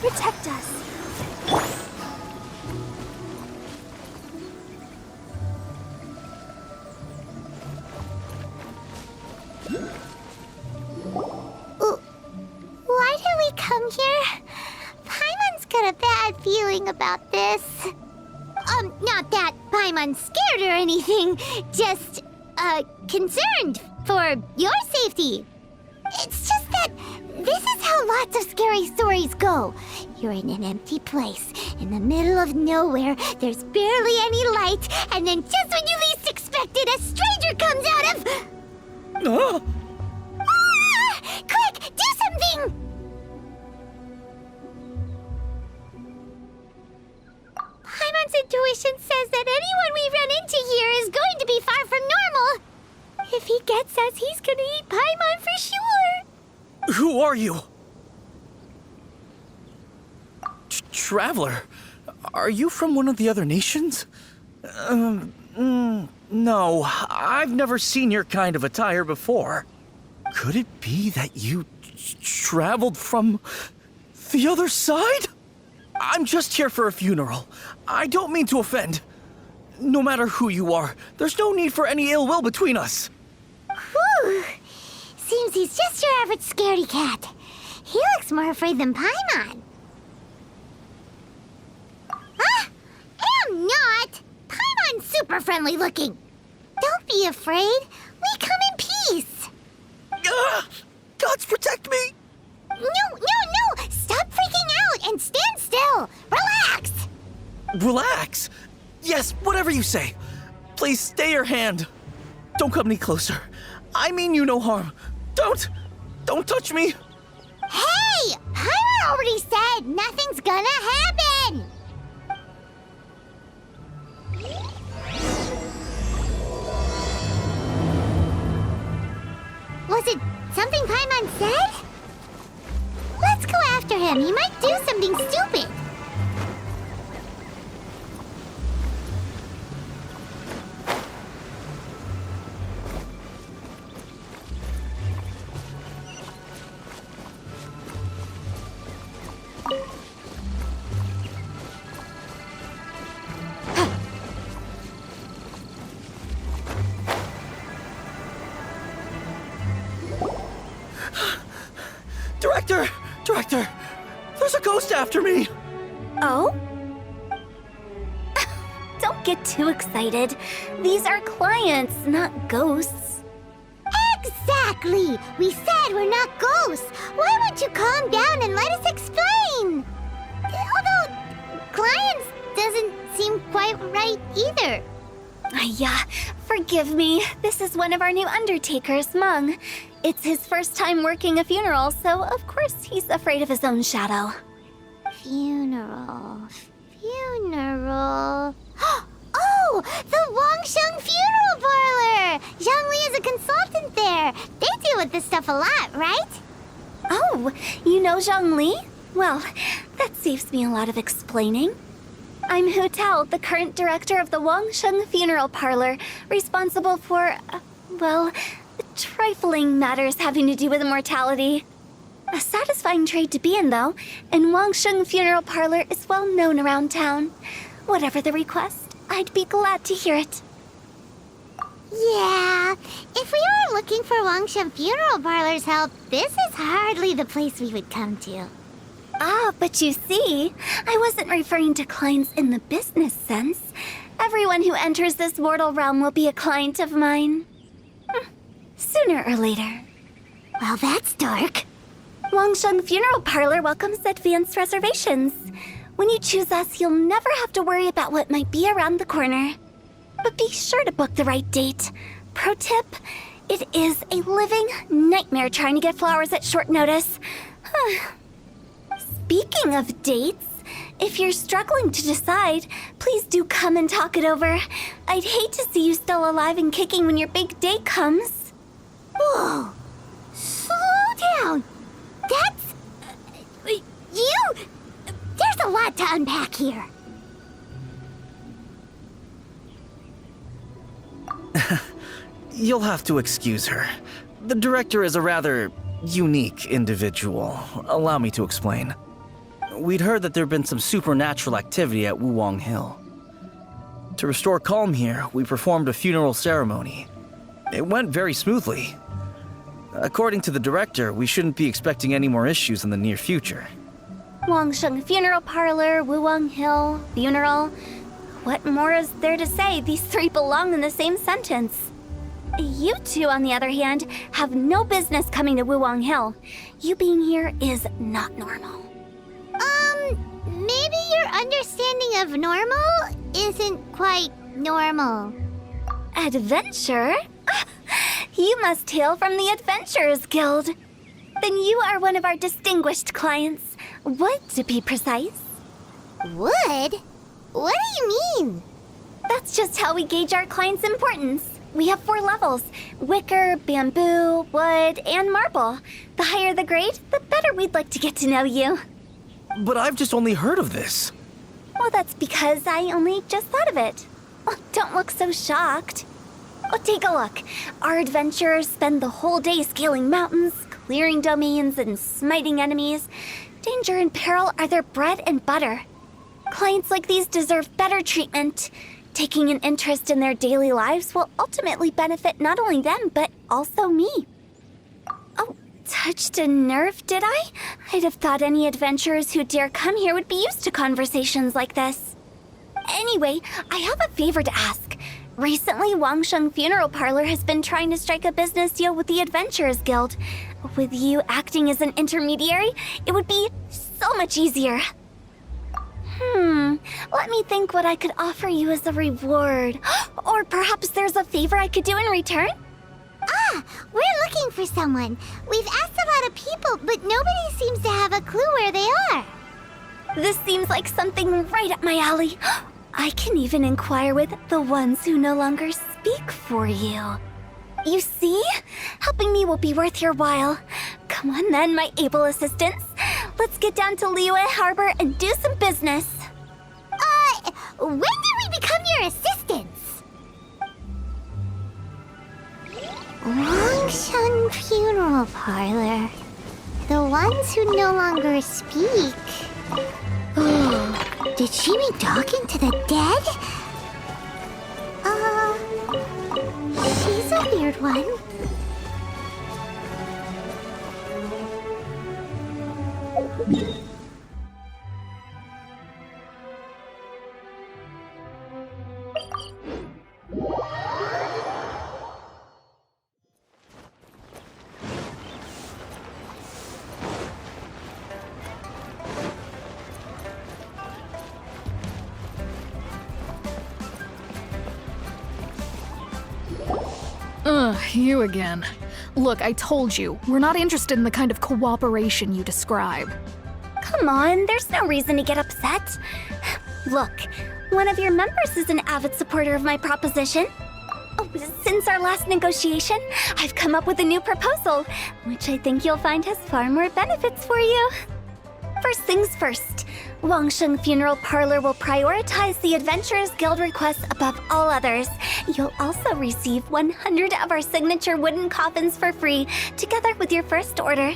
protect us. Why did we come here? Paimon's got a bad feeling about this. Not that Paimon's scared or anything, just, concerned for your safety. It's just that this is how lots of scary stories go. You're in an empty place, in the middle of nowhere, there's barely any light, and then just when you least expect it, a stranger comes out of... Ah! Quick, do something! Paimon's intuition says that anyone we run into here is going to be far from normal. If he gets us, he's gonna eat Paimon for sure. Who are you? Traveler, are you from one of the other nations? No, I've never seen your kind of attire before. Could it be that you traveled from the other side? I'm just here for a funeral. I don't mean to offend. No matter who you are, there's no need for any ill will between us. Whew. Seems he's just your average scaredy cat. He looks more afraid than Paimon. I'm not! Paimon's super friendly looking. Don't be afraid. We come in peace. Gods protect me! No! Stop freaking out and stand still. Relax. Relax? Yes, whatever you say. Please stay your hand. Don't come any closer. I mean you no harm. Don't touch me. Hey! Paimon already said nothing's gonna happen. Was it something Paimon said? Let's go after him. He might do something stupid. Director! There's a ghost after me! Oh? Don't get too excited. These are clients, not ghosts. Exactly! We said we're not ghosts. Why won't you calm down and let us explain? Although, clients doesn't seem quite right either. Yeah, forgive me. This is one of our new undertakers, Meng. It's his first time working a funeral, so of course he's afraid of his own shadow. Funeral. Oh! The Wangsheng Funeral Parlor! Zhongli is a consultant there. They deal with this stuff a lot, right? Oh, you know Zhongli? Well, that saves me a lot of explaining. I'm Hu Tao, the current director of the Wangsheng Funeral Parlor, responsible for, trifling matters having to do with immortality. A satisfying trade to be in, though, and Wangsheng Funeral Parlor is well known around town. Whatever the request, I'd be glad to hear it. Yeah, if we were looking for Wangsheng Funeral Parlor's help, this is hardly the place we would come to. Ah, but you see, I wasn't referring to clients in the business sense. Everyone who enters this mortal realm will be a client of mine. Sooner or later. Well, that's dark. Wangsheng Funeral Parlor welcomes advanced reservations. When you choose us, you'll never have to worry about what might be around the corner. But be sure to book the right date. Pro tip, it is a living nightmare trying to get flowers at short notice. Speaking of dates, if you're struggling to decide, please do come and talk it over. I'd hate to see you still alive and kicking when your big day comes. Whoa! Slow down! That's... you... There's a lot to unpack here. You'll have to excuse her. The director is a rather unique individual. Allow me to explain. we'd heard that there'd been some supernatural activity at Wuwang Hill. To restore calm here, we performed a funeral ceremony. It went very smoothly. According to the director, we shouldn't be expecting any more issues in the near future. Wangsheng Funeral Parlor, Wuwang Hill, funeral. What more is there to say? These three belong in the same sentence. You two, on the other hand, have no business coming to Wuwang Hill. You being here is not normal. Maybe your understanding of normal isn't quite normal. Adventure? You must hail from the Adventurers Guild. Then you are one of our distinguished clients. Wood, to be precise. Wood? What do you mean? That's just how we gauge our clients' importance. We have 4 levels: wicker, bamboo, wood, and marble. The higher the grade, the better we'd like to get to know you. But I've just only heard of this. Well, that's because I only just thought of it. Oh, don't look so shocked. Oh, take a look. Our adventurers spend the whole day scaling mountains, clearing domains, and smiting enemies. Danger and peril are their bread and butter. Clients like these deserve better treatment. Taking an interest in their daily lives will ultimately benefit not only them, but also me. Oh, touched a nerve, did I? I'd have thought any adventurers who dare come here would be used to conversations like this. Anyway, I have a favor to ask. Recently, Wangsheng Funeral Parlor has been trying to strike a business deal with the Adventurers Guild. With you acting as an intermediary, it would be so much easier. Let me think what I could offer you as a reward. Or perhaps there's a favor I could do in return? We're looking for someone. We've asked a lot of people, but nobody seems to have a clue where they are. This seems like something right up my alley. I can even inquire with the ones who no longer speak for you. You see? Helping me will be worth your while. Come on then, my able assistants. Let's get down to Liyue Harbor and do some business. When did we become your assistants? Wangsheng Funeral Parlor. The ones who no longer speak. Oh, did she mean talking to the dead? She's a weird one. You again. Look, I told you, we're not interested in the kind of cooperation you describe. Come on, there's no reason to get upset. Look, one of your members is an avid supporter of my proposition. Oh, since our last negotiation, I've come up with a new proposal, which I think you'll find has far more benefits for you. First things first, Wangsheng Funeral Parlor will prioritize the Adventurers Guild requests above all others. You'll also receive 100 of our signature wooden coffins for free, together with your first order.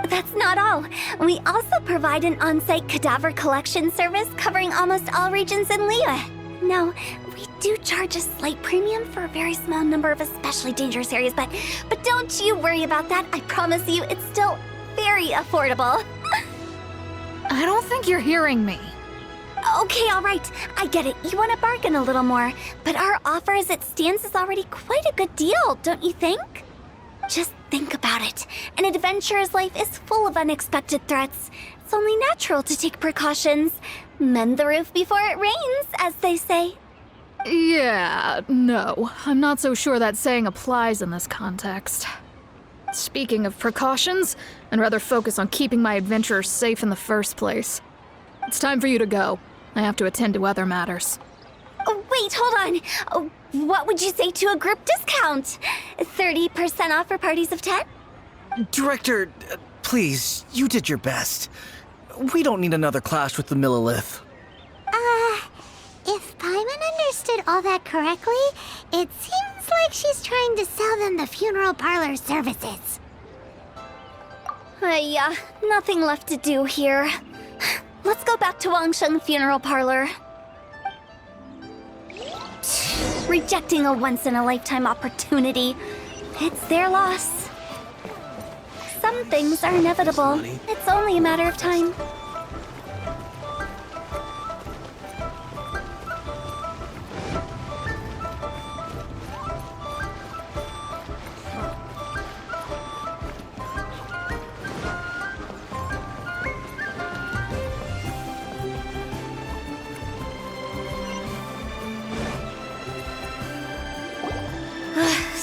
That's not all. We also provide an on-site cadaver collection service covering almost all regions in Liyue. Now, we do charge a slight premium for a very small number of especially dangerous areas, but don't you worry about that. I promise you, it's still very affordable. I don't think you're hearing me. Okay, all right. I get it. You want to bargain a little more. But our offer as it stands is already quite a good deal, don't you think? Just think about it. An adventurer's life is full of unexpected threats. It's only natural to take precautions. Mend the roof before it rains, as they say. Yeah, no. I'm not so sure that saying applies in this context. Speaking of precautions, I'd rather focus on keeping my adventurers safe in the first place. It's time for you to go. I have to attend to other matters. Oh, wait, hold on. Oh, what would you say to a group discount? 30% off for parties of 10? Director, please, you did your best. We don't need another clash with the Millilith. If Paimon understood all that correctly, it seems like she's trying to sell them the funeral parlor services. Yeah, nothing left to do here. Let's go back to Wangsheng Funeral Parlor. Rejecting a once-in-a-lifetime opportunity. It's their loss. Some things are inevitable. It's only a matter of time.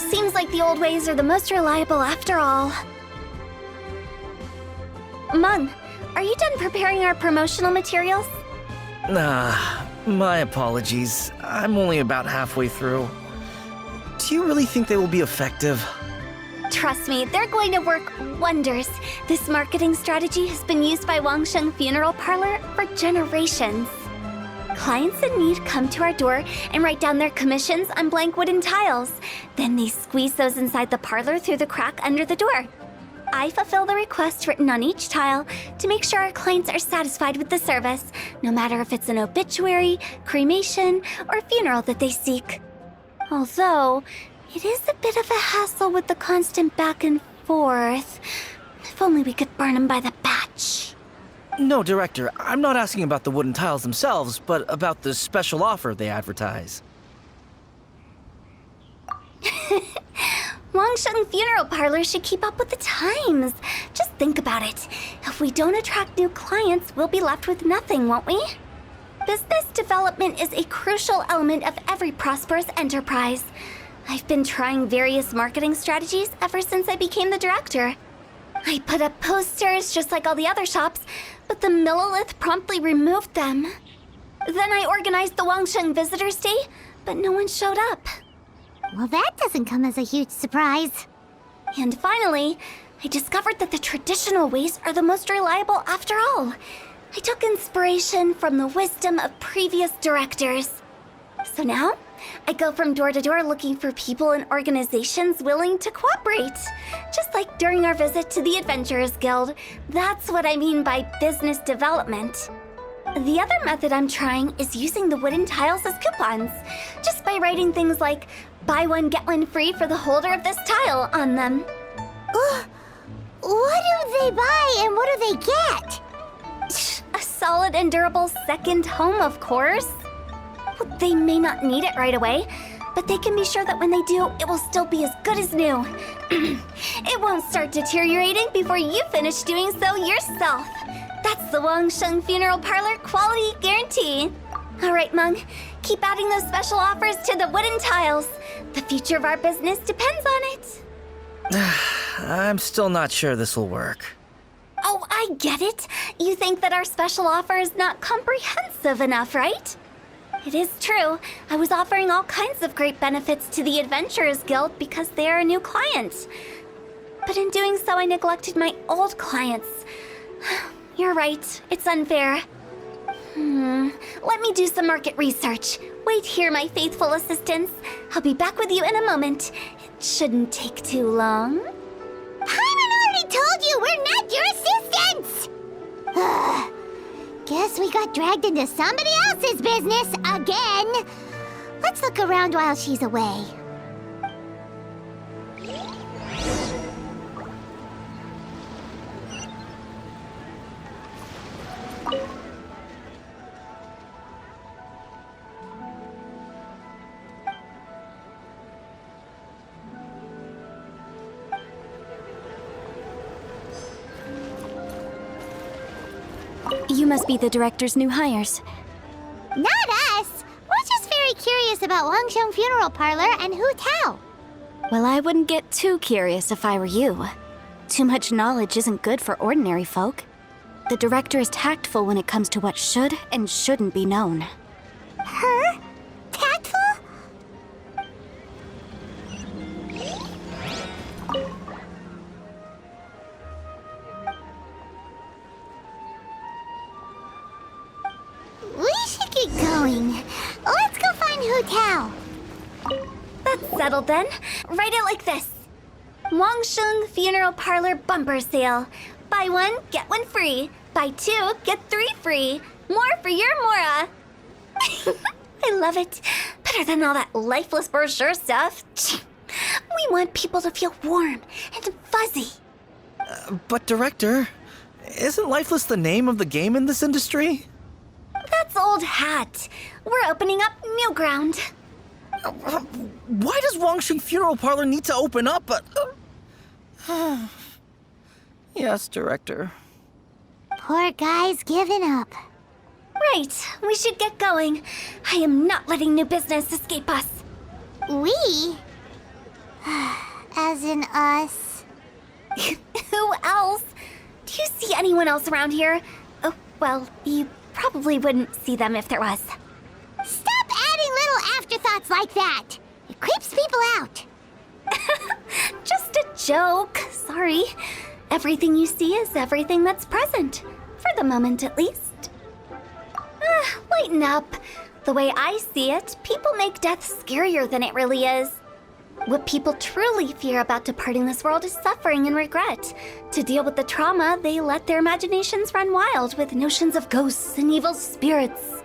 Seems like the old ways are the most reliable after all. Mung, are you done preparing our promotional materials? My apologies. I'm only about halfway through. Do you really think they will be effective? Trust me, they're going to work wonders. This marketing strategy has been used by Wangsheng Funeral Parlor for generations. Clients in need come to our door and write down their commissions on blank wooden tiles. Then they squeeze those inside the parlor through the crack under the door. I fulfill the request written on each tile to make sure our clients are satisfied with the service, no matter if it's an obituary, cremation, or funeral that they seek. Although, it is a bit of a hassle with the constant back and forth. If only we could burn them by the batch. No, Director, I'm not asking about the wooden tiles themselves, but about the special offer they advertise. Wangsheng Funeral Parlor should keep up with the times. Just think about it. If we don't attract new clients, we'll be left with nothing, won't we? Business development is a crucial element of every prosperous enterprise. I've been trying various marketing strategies ever since I became the director. I put up posters just like all the other shops, but the Millilith promptly removed them. Then I organized the Wangsheng Visitors Day, but no one showed up. Well, that doesn't come as a huge surprise. And finally, I discovered that the traditional ways are the most reliable after all. I took inspiration from the wisdom of previous directors. So now, I go from door to door looking for people and organizations willing to cooperate. Just like during our visit to the Adventurers Guild. That's what I mean by business development. The other method I'm trying is using the wooden tiles as coupons. Just by writing things like, buy one, get one free for the holder of this tile on them. What do they buy and what do they get? A solid and durable second home, of course. Well, they may not need it right away, but they can be sure that when they do, it will still be as good as new. It won't start deteriorating before you finish doing so yourself. That's the Wangsheng Funeral Parlor quality guarantee. All right, Mung, keep adding those special offers to the wooden tiles. The future of our business depends on it. I'm still not sure this will work. Oh, I get it. You think that our special offer is not comprehensive enough, right? It is true. I was offering all kinds of great benefits to the Adventurers Guild because they are a new client. But in doing so, I neglected my old clients. You're right. It's unfair. Let me do some market research. Wait here, my faithful assistants. I'll be back with you in a moment. It shouldn't take too long. Paimon already told you we're not your assistants! Guess we got dragged into somebody else's business again. Let's look around while she's away. You must be the director's new hires. Not us! We're just very curious about Wangsheng Funeral Parlor and Hu Tao. Well, I wouldn't get too curious if I were you. Too much knowledge isn't good for ordinary folk. The director is tactful when it comes to what should and shouldn't be known. Her? Tactful? We should get going. Let's go find Hu Tao. That's settled then. Write it like this. Wangsheng Funeral Parlor Bumper Sale. Buy one, get one free. Buy 2, get 3 free. More for your Mora. I love it. Better than all that lifeless brochure stuff. We want people to feel warm and fuzzy. But Director, isn't Lifeless the name of the game in this industry? That's old hat. We're opening up new ground. Why does Wangsheng Funeral Parlor need to open up? Yes, Director. Poor guy's given up. Right, we should get going. I am not letting new business escape us. We? As in us. Who else? Do you see anyone else around here? Oh, well, you probably wouldn't see them if there was. Stop adding little afterthoughts like that. It creeps people out. Just a joke. Sorry. Everything you see is everything that's present. For the moment, at least. Lighten up. The way I see it, people make death scarier than it really is. What people truly fear about departing this world is suffering and regret. To deal with the trauma, they let their imaginations run wild with notions of ghosts and evil spirits.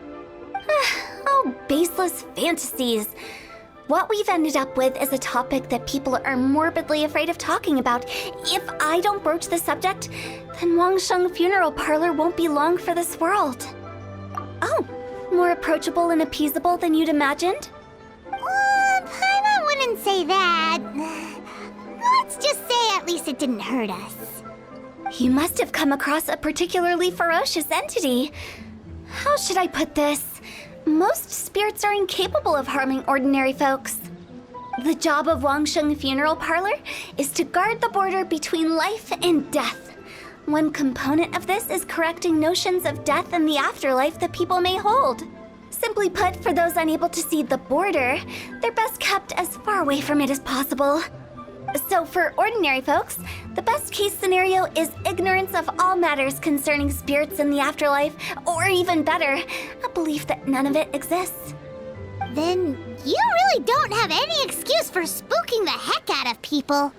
Oh, baseless fantasies. What we've ended up with is a topic that people are morbidly afraid of talking about. If I don't broach the subject, then Wangsheng Funeral Parlor won't be long for this world. Oh, more approachable and appeasable than you'd imagined? Paimon wouldn't say that. Let's just say at least it didn't hurt us. You must have come across a particularly ferocious entity. How should I put this? Most spirits are incapable of harming ordinary folks. The job of Wangsheng Funeral Parlor is to guard the border between life and death. One component of this is correcting notions of death and the afterlife that people may hold. Simply put, for those unable to see the border, they're best kept as far away from it as possible. So for ordinary folks, the best case scenario is ignorance of all matters concerning spirits in the afterlife, or even better, a belief that none of it exists. Then you really don't have any excuse for spooking the heck out of people.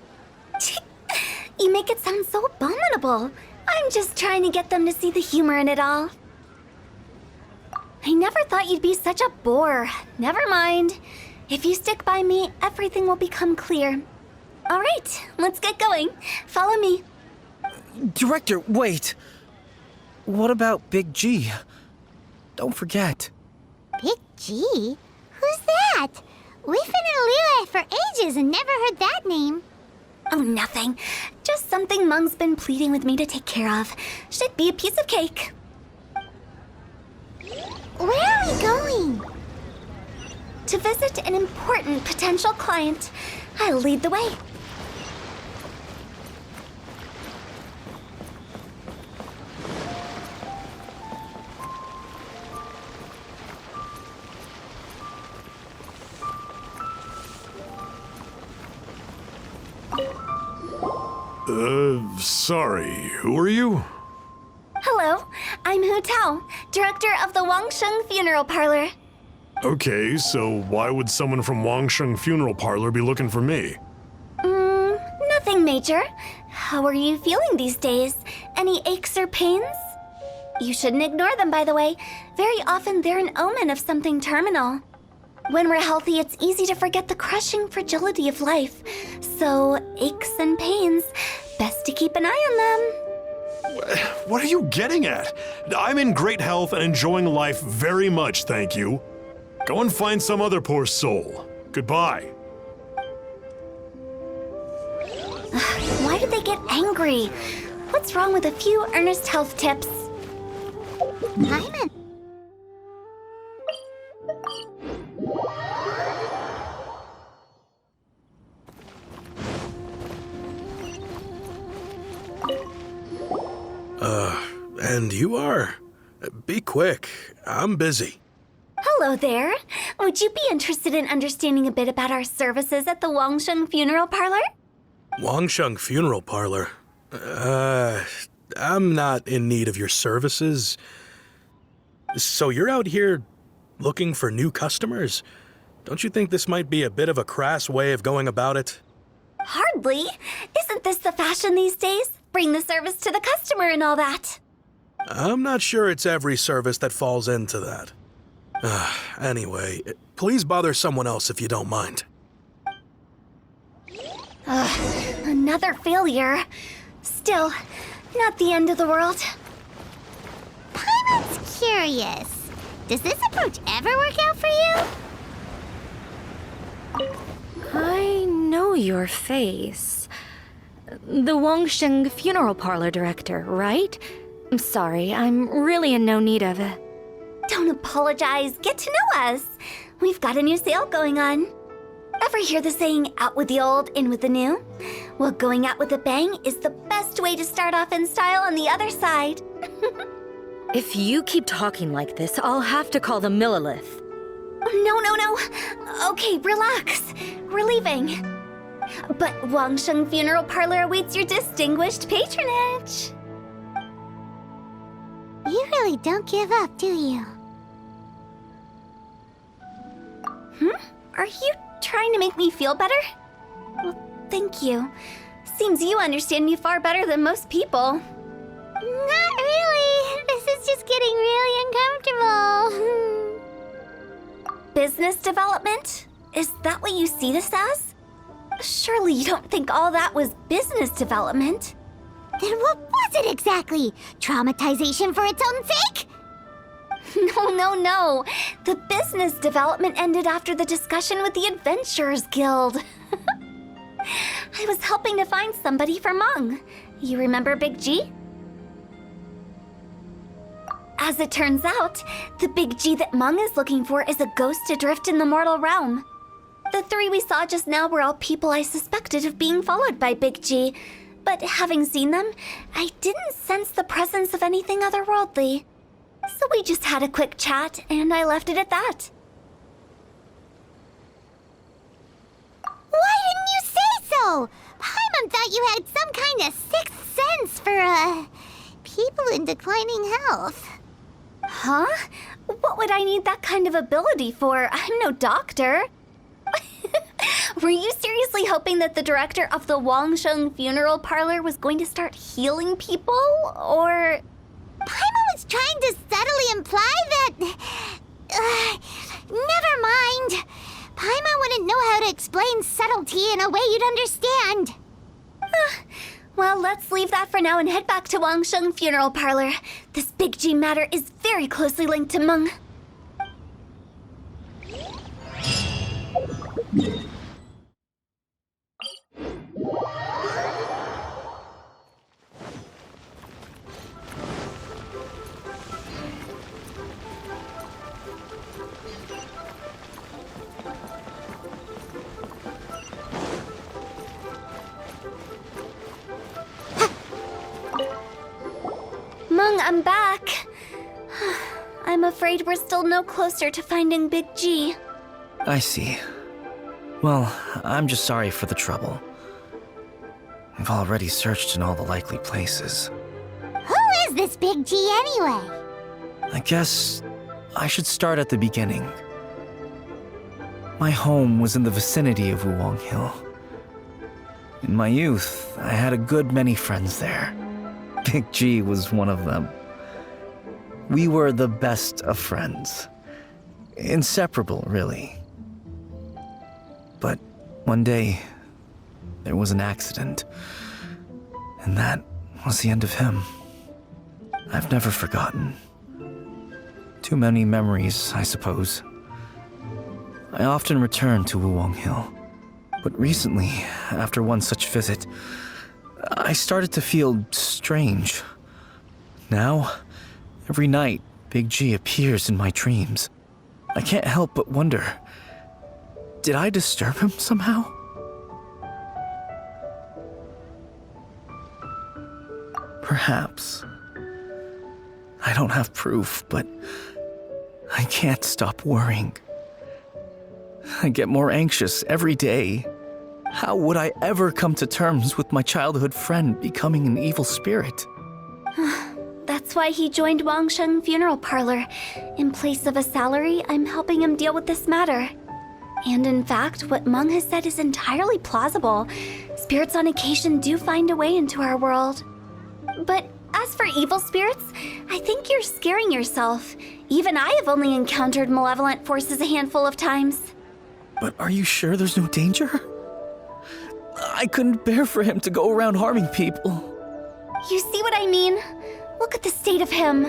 You make it sound so abominable. I'm just trying to get them to see the humor in it all. I never thought you'd be such a bore. Never mind. If you stick by me, everything will become clear. All right, let's get going. Follow me. Director, wait. What about Big G? Don't forget. Big G? Who's that? We've been in Liyue for ages and never heard that name. Oh, nothing. Just something Mung's been pleading with me to take care of. Should be a piece of cake. Where are we going? To visit an important potential client. I'll lead the way. Sorry, who are you? Hello, I'm Hu Tao, director of the Wangsheng Funeral Parlor. Okay, so why would someone from Wangsheng Funeral Parlor be looking for me? Nothing major. How are you feeling these days? Any aches or pains? You shouldn't ignore them, by the way. Very often they're an omen of something terminal. When we're healthy, it's easy to forget the crushing fragility of life. So, aches and pains, best to keep an eye on them. What are you getting at? I'm in great health and enjoying life very much, thank you. Go and find some other poor soul. Goodbye. Why do they get angry? What's wrong with a few earnest health tips? Paimon. And you are? Be quick. I'm busy. Hello there. Would you be interested in understanding a bit about our services at the Wangsheng Funeral Parlor? Wangsheng Funeral Parlor? I'm not in need of your services. So you're out here looking for new customers? Don't you think this might be a bit of a crass way of going about it? Hardly. Isn't this the fashion these days? Bring the service to the customer and all that. I'm not sure it's every service that falls into that. Anyway, please bother someone else if you don't mind. Another failure. Still, not the end of the world. Paimon's curious. Does this approach ever work out for you? I know your face. The Wangsheng funeral parlor director, right? I'm sorry, I'm really in no need of it. Don't apologize. Get to know us. We've got a new sale going on. Ever hear the saying, out with the old, in with the new? Well, going out with a bang is the best way to start off in style on the other side. If you keep talking like this, I'll have to call the Millilith. No. Okay, relax. We're leaving. But Wangsheng Funeral Parlor awaits your distinguished patronage. You really don't give up, do you? Are you trying to make me feel better? Well, thank you. Seems you understand me far better than most people. Not really. This is just getting really uncomfortable. Business development? Is that what you see this as? Surely you don't think all that was business development. Then what was it exactly? Traumatization for its own sake? No. The business development ended after the discussion with the Adventurers Guild. I was helping to find somebody for Meng. You remember Big G? As it turns out, the Big G that Meng is looking for is a ghost adrift in the mortal realm. The three we saw just now were all people I suspected of being followed by Big G, but having seen them, I didn't sense the presence of anything otherworldly. So we just had a quick chat, and I left it at that. Why didn't you say so? Paimon thought you had some kind of sixth sense for, people in declining health. Huh? What would I need that kind of ability for? I'm no doctor. Were you seriously hoping that the director of the Wangsheng Funeral Parlor was going to start healing people, or...? Paimon was trying to subtly imply that... never mind. Paimon wouldn't know how to explain subtlety in a way you'd understand. Well, let's leave that for now and head back to Wangsheng Funeral Parlor. This Big G matter is very closely linked to Meng. Meng, I'm back. I'm afraid we're still no closer to finding Big G. I see. Well, I'm just sorry for the trouble. I've already searched in all the likely places. Who is this Big G anyway? I guess I should start at the beginning. My home was in the vicinity of Wuwang Hill. In my youth, I had a good many friends there. Big G was one of them. We were the best of friends. Inseparable, really. But one day, there was an accident. And that was the end of him. I've never forgotten. Too many memories, I suppose. I often return to Wuwang Hill. But recently, after one such visit, I started to feel strange. Now, every night, Big G appears in my dreams. I can't help but wonder, did I disturb him somehow? Perhaps. I don't have proof, but I can't stop worrying. I get more anxious every day. How would I ever come to terms with my childhood friend becoming an evil spirit? That's why he joined Wangsheng Funeral Parlor. In place of a salary, I'm helping him deal with this matter. And in fact, what Meng has said is entirely plausible. Spirits on occasion do find a way into our world. But As for evil spirits, I think you're scaring yourself. Even I have only encountered malevolent forces a handful of times. But are you sure there's no danger? I couldn't bear for him to go around harming people. You see what I mean? Look at the state of him.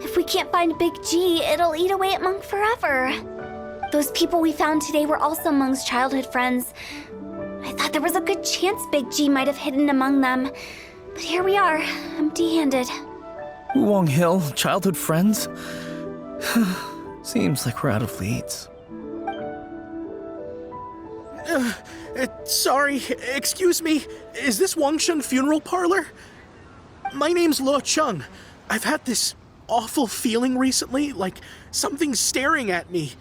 If we can't find Big G, it'll eat away at Monk forever. Those people we found today were also Monk's childhood friends. I thought there was a good chance Big G might have hidden among them. But here we are, empty-handed. Wong Hill, childhood friends? Seems like we're out of leads. Sorry, excuse me. Is this Wangsheng Funeral Parlor? My name's Luo Chung. I've had this awful feeling recently, like something's staring at me.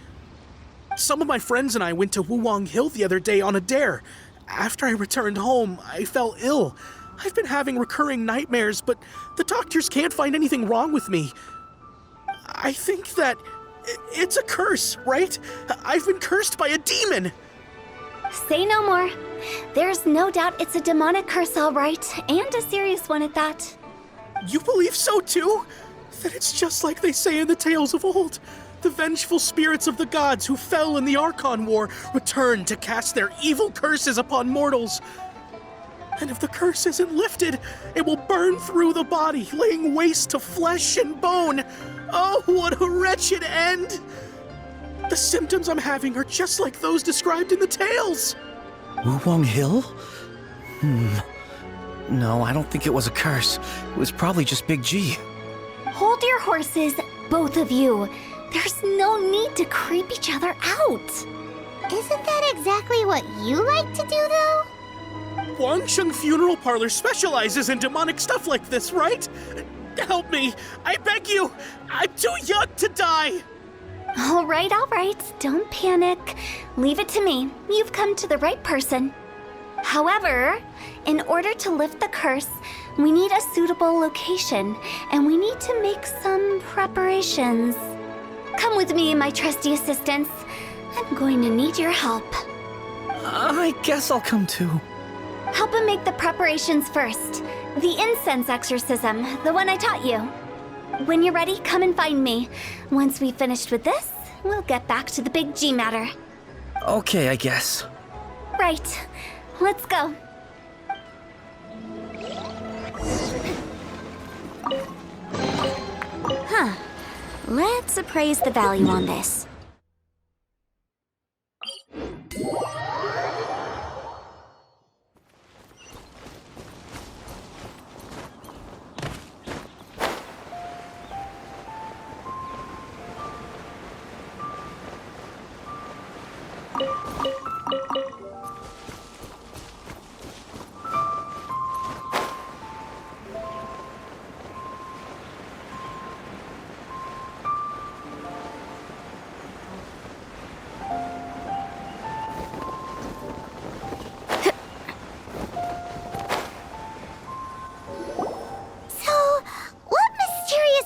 Some of my friends and I went to Wuwang Hill the other day on a dare. After I returned home, I fell ill. I've been having recurring nightmares, but the doctors can't find anything wrong with me. I think that it's a curse, right? I've been cursed by a demon. Say no more. There's no doubt it's a demonic curse, all right, and a serious one at that. You believe so too? Then it's just like they say in the tales of old. The vengeful spirits of the gods who fell in the Archon War return to cast their evil curses upon mortals. And if the curse isn't lifted, it will burn through the body, laying waste to flesh and bone. Oh, what a wretched end! The symptoms I'm having are just like those described in the tales. Wuwang Hill? No, I don't think it was a curse. It was probably just Big G. Hold your horses, both of you. There's no need to creep each other out. Isn't that exactly what you like to do, though? Wangsheng Funeral Parlor specializes in demonic stuff like this, right? Help me, I beg you. I'm too young to die. All right. Don't panic. Leave it to me. You've come to the right person. However, in order to lift the curse, we need a suitable location, and we need to make some preparations. Come with me, my trusty assistants. I'm going to need your help. I guess I'll come too. Help him make the preparations first. The incense exorcism, the one I taught you. When you're ready, come and find me. Once we've finished with this, we'll get back to the Big G matter. Okay, I guess. Right. Let's go. Let's appraise the value on this.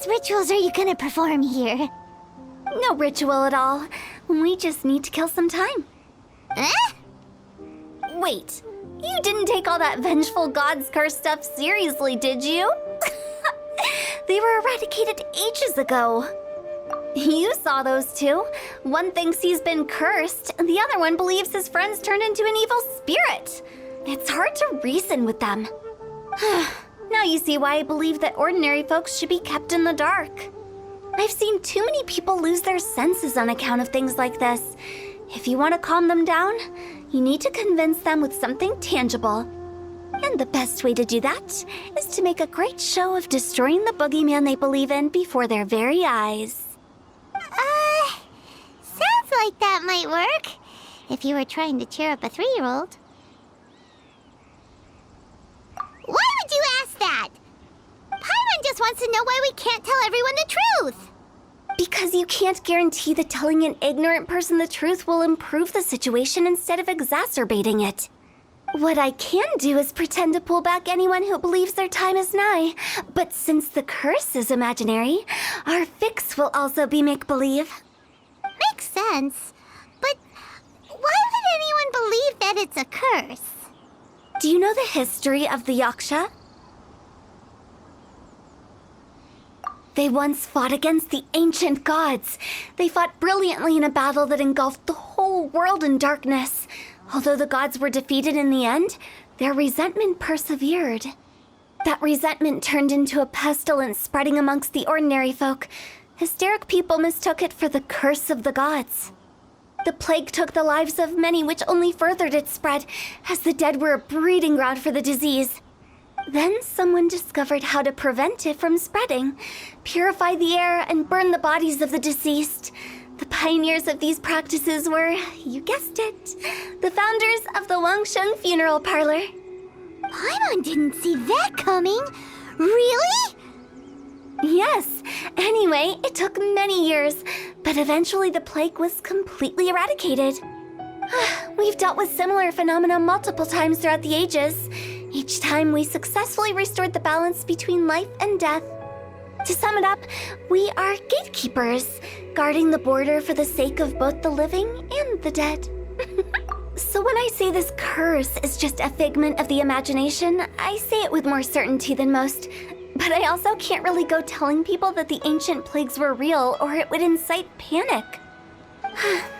Rituals are you gonna perform here? No ritual at all. We just need to kill some time. Eh? Wait, you didn't take all that vengeful god's curse stuff seriously, did you? They were eradicated ages ago. You saw those two. One thinks he's been cursed, and the other one believes his friends turned into an evil spirit. It's hard to reason with them. Now you see why I believe that ordinary folks should be kept in the dark. I've seen too many people lose their senses on account of things like this. If you want to calm them down, you need to convince them with something tangible. And the best way to do that is to make a great show of destroying the boogeyman they believe in before their very eyes. Sounds like that might work. If you were trying to cheer up a 3-year-old. Why would you ask that? Paimon just wants to know why we can't tell everyone the truth. Because you can't guarantee that telling an ignorant person the truth will improve the situation instead of exacerbating it. What I can do is pretend to pull back anyone who believes their time is nigh. But since the curse is imaginary, our fix will also be make-believe. Makes sense. But why would anyone believe that it's a curse? Do you know the history of the Yaksha? They once fought against the ancient gods. They fought brilliantly in a battle that engulfed the whole world in darkness. Although the gods were defeated in the end, their resentment persevered. That resentment turned into a pestilence spreading amongst the ordinary folk. Hysteric people mistook it for the curse of the gods. The plague took the lives of many, which only furthered its spread, as the dead were a breeding ground for the disease. Then someone discovered how to prevent it from spreading, purify the air, and burn the bodies of the deceased. The pioneers of these practices were, you guessed it, the founders of the Wangsheng Funeral Parlor. Paimon didn't see that coming. Really? Yes. Anyway, it took many years, but eventually the plague was completely eradicated. We've dealt with similar phenomena multiple times throughout the ages. Each time we successfully restored the balance between life and death. To sum it up, we are gatekeepers, guarding the border for the sake of both the living and the dead. So when I say this curse is just a figment of the imagination, I say it with more certainty than most. But I also can't really go telling people that the ancient plagues were real, or it would incite panic.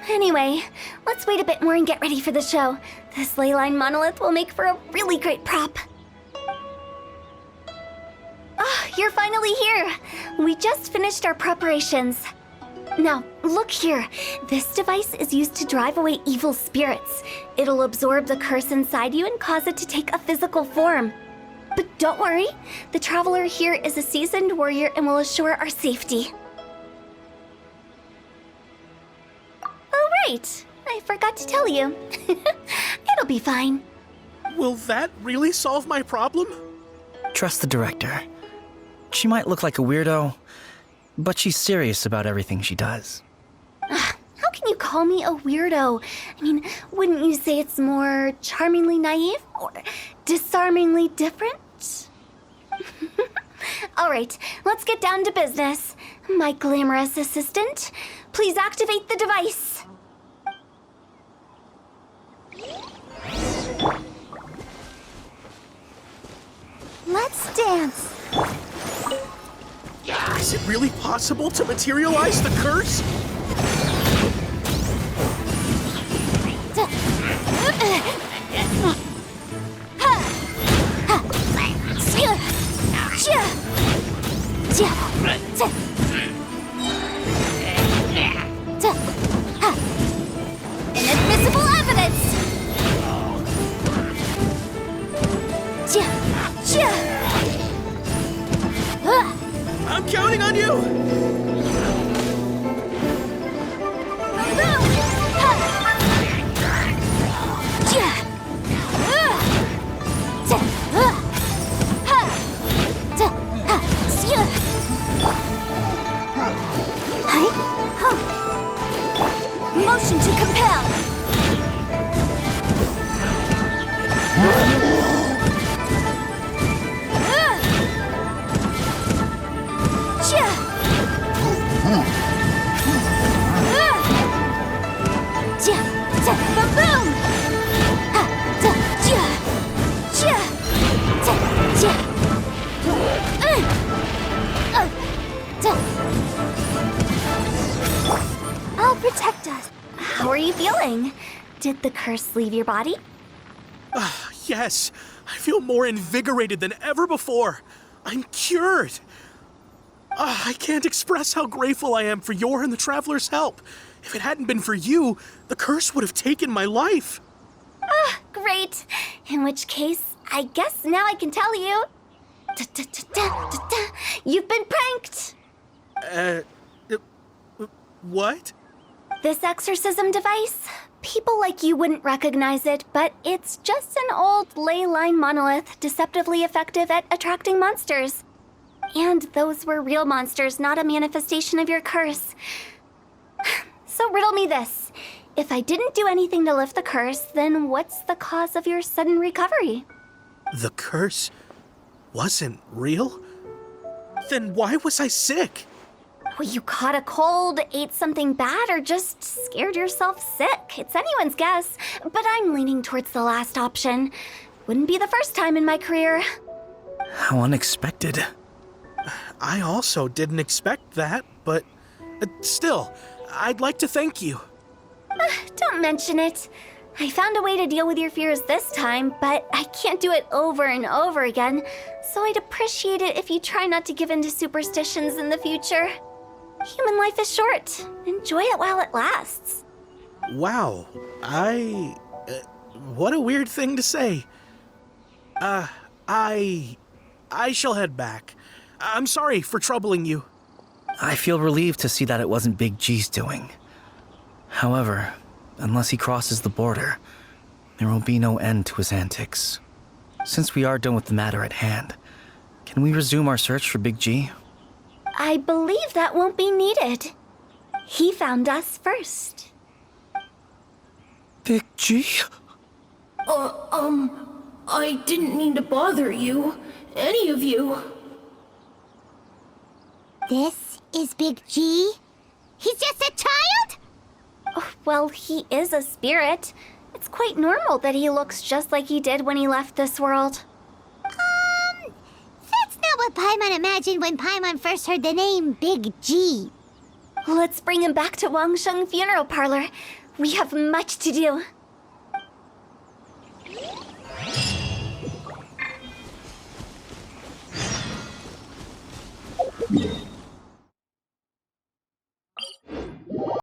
Anyway, let's wait a bit more and get ready for the show. This ley line monolith will make for a really great prop. Oh, you're finally here! We just finished our preparations. Now, look here. This device is used to drive away evil spirits. It'll absorb the curse inside you and cause it to take a physical form. But don't worry, the traveler here is a seasoned warrior and will assure our safety. Oh, right. I forgot to tell you. It'll be fine. Will that really solve my problem? Trust the director. She might look like a weirdo, but she's serious about everything she does. How can you call me a weirdo? I mean, wouldn't you say it's more charmingly naive or disarmingly different? All right, let's get down to business. My glamorous assistant, please activate the device. Let's dance. Is it really possible to materialize the curse? Inadmissible evidence! I'm counting on you! Motion to compel! I'll protect us. How are you feeling? Did the curse leave your body? Yes, I feel more invigorated than ever before. I'm cured. I can't express how grateful I am for your and the Traveler's help. If it hadn't been for you, the curse would have taken my life. Great. In which case, I guess now I can tell you. You've been pranked. What? This exorcism device, people like you wouldn't recognize it, but it's just an old ley line monolith deceptively effective at attracting monsters. And those were real monsters, not a manifestation of your curse. So riddle me this. If I didn't do anything to lift the curse, then what's the cause of your sudden recovery? The curse wasn't real? Then why was I sick? Well, you caught a cold, ate something bad, or just scared yourself sick. It's anyone's guess, but I'm leaning towards the last option. Wouldn't be the first time in my career. How unexpected. I also didn't expect that, but still, I'd like to thank you. Don't mention it. I found a way to deal with your fears this time, but I can't do it over and over again, so I'd appreciate it if you try not to give in to superstitions in the future. Human life is short. Enjoy it while it lasts. Wow, what a weird thing to say. I shall head back. I'm sorry for troubling you. I feel relieved to see that it wasn't Big G's doing. However, unless he crosses the border, there will be no end to his antics. Since we are done with the matter at hand, can we resume our search for Big G? I believe that won't be needed. He found us first. Big G? I didn't mean to bother you. Any of you. This is Big G? He's just a child? Oh, well, he is a spirit. It's quite normal that he looks just like he did when he left this world. That's not what Paimon imagined when Paimon first heard the name Big G. Let's bring him back to Wangsheng Funeral Parlor. We have much to do. Yeah.